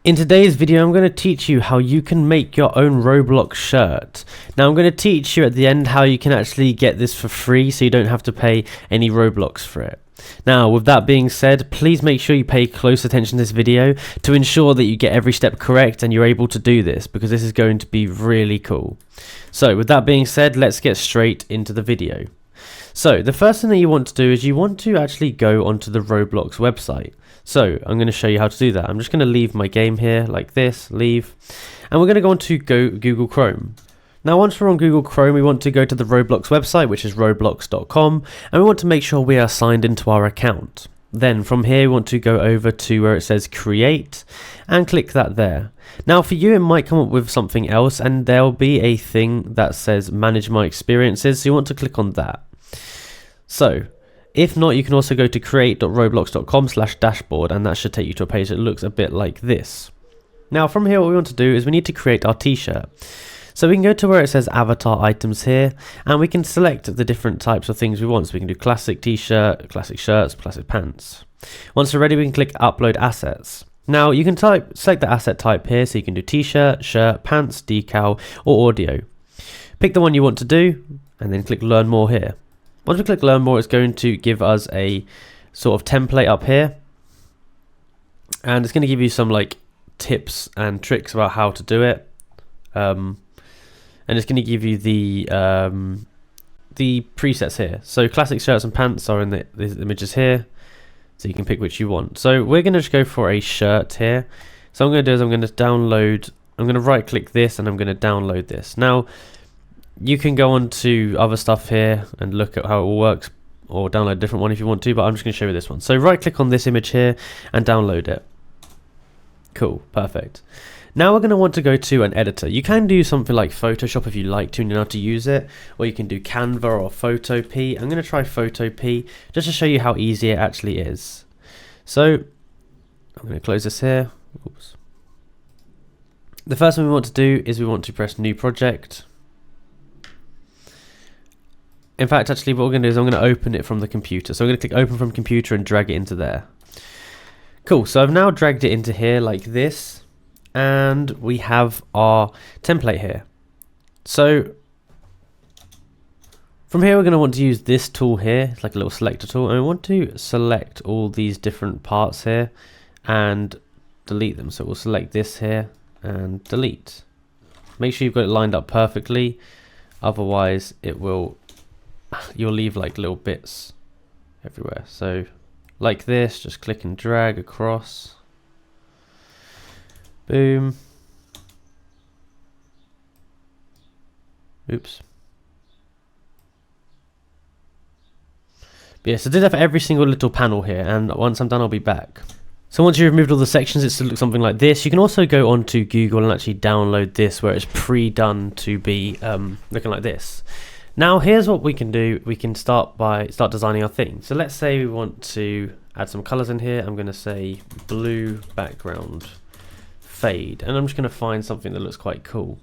In today's video, I'm going to teach you how you can make your own Roblox shirt. Now, I'm going to teach you at the end how you can actually get this for free so you don't have to pay any Roblox for it. Now, with that being said, please make sure you pay close attention to this video to ensure that you get every step correct and you're able to do this, because this is going to be really cool. So, with that being said, let's get straight into the video. So, the first thing that you want to do is you want to actually go onto the Roblox website. So, I'm going to show you how to do that. I'm just going to leave my game here like this, leave, and we're going to go on to Google Chrome. Now, once we're on Google Chrome, we want to go to the Roblox website, which is roblox.com, and we want to make sure we are signed into our account. Then from here, we want to go over to where it says create and click that there. Now, for you, it might come up with something else, and there'll be a thing that says manage my experiences. So you want to click on that. So, if not, you can also go to create.roblox.com/dashboard, and that should take you to a page that looks a bit like this. Now, from here, what we want to do is we need to create our t-shirt. So we can go to where it says avatar items here, and we can select the different types of things we want. So we can do classic t-shirt, classic shirts, classic pants. Once we're ready, we can click upload assets. Now, you can select the asset type here, so you can do t-shirt, shirt, pants, decal, or audio. Pick the one you want to do, and then click learn more here. Once we click learn more, it's going to give us a sort of template up here, and it's going to give you some like tips and tricks about how to do it, and it's going to give you the presets here. So classic shirts and pants are in the images here, so you can pick which you want. So we're going to just go for a shirt here. So what I'm going to do is I'm going to right click this, and I'm going to download this. Now, you can go on to other stuff here and look at how it all works, or download a different one if you want to, but I'm just going to show you this one. So right click on this image here and download it. Cool, perfect. Now we're going to want to go to an editor. You can do something like Photoshop if you like to and you know how to use it, or you can do Canva or Photopea. I'm going to try Photopea just to show you how easy it actually is. So I'm going to close this here. Oops. The first thing we want to do is we want to press new project. In fact, actually, what we're going to do is I'm going to open it from the computer. So I'm going to click open from computer and drag it into there. Cool. So I've now dragged it into here like this, and we have our template here. So from here, we're going to want to use this tool here. It's like a little selector tool, and we want to select all these different parts here and delete them. So we'll select this here and delete. Make sure you've got it lined up perfectly. Otherwise, you'll leave like little bits everywhere. So like this, just click and drag across. Boom. Oops. But yeah, so do that for every single little panel here, and once I'm done, I'll be back. So once you've removed all the sections, it should look something like this. You can also go onto Google and actually download this, where it's pre-done to be looking like this. Now here's what we can do. We can start designing our thing. So let's say we want to add some colors in here. I'm going to say blue background fade, and I'm just going to find something that looks quite cool.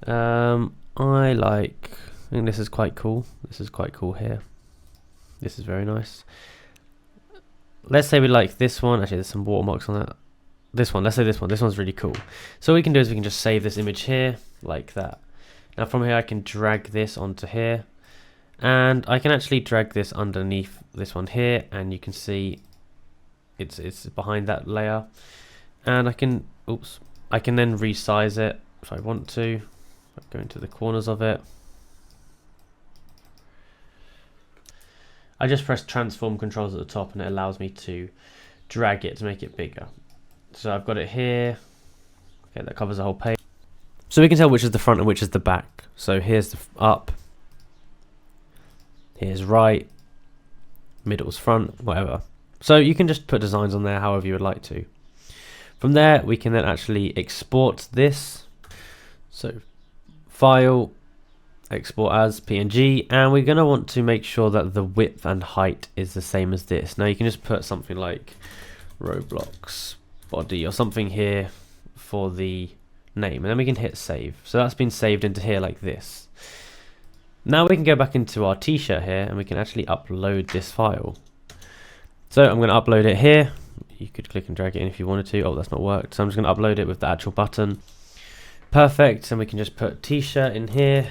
I think this is quite cool. This is quite cool here. This is very nice. Let's say we like this one. Actually, there's some watermarks on that. This one, let's say this one. This one's really cool. So what we can do is we can just save this image here like that. Now from here, I can drag this onto here, and I can actually drag this underneath this one here, and you can see it's behind that layer, and I can then resize it if I want to. Go into the corners of it. I just press transform controls at the top, and it allows me to drag it to make it bigger. So I've got it here. Okay, that covers the whole page. So we can tell which is the front and which is the back. So here's the up, here's right, middle's front, whatever. So you can just put designs on there however you would like to. From there, we can then actually export this. So file, export as PNG, and we're going to want to make sure that the width and height is the same as this. Now you can just put something like Roblox body or something here for the name, and then we can hit save. So that's been saved into here like this. Now we can go back into our t-shirt here, and we can actually upload this file. So I'm going to upload it here you could click and drag it in if you wanted to. Oh, that's not worked. So I'm just going to upload it with the actual button. Perfect. And we can just put t-shirt in here,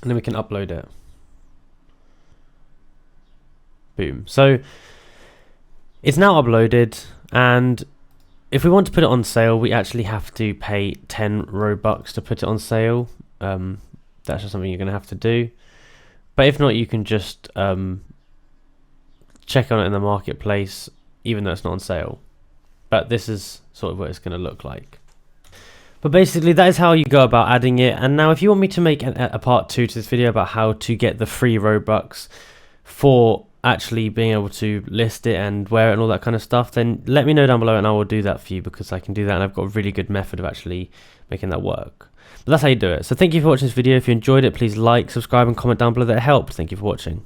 and then we can upload it. Boom. So it's now uploaded, and if we want to put it on sale, we actually have to pay 10 Robux to put it on sale. That's just something you're going to have to do. But if not, you can just check on it in the marketplace, even though it's not on sale. But this is sort of what it's going to look like. But basically, that is how you go about adding it. And now if you want me to make a part 2 to this video about how to get the free Robux for actually being able to list it and wear it and all that kind of stuff, then let me know down below and I will do that for you, because I can do that and I've got a really good method of actually making that work. But that's how you do it. So thank you for watching this video. If you enjoyed it, please like, subscribe and comment down below. That helped. Thank you for watching.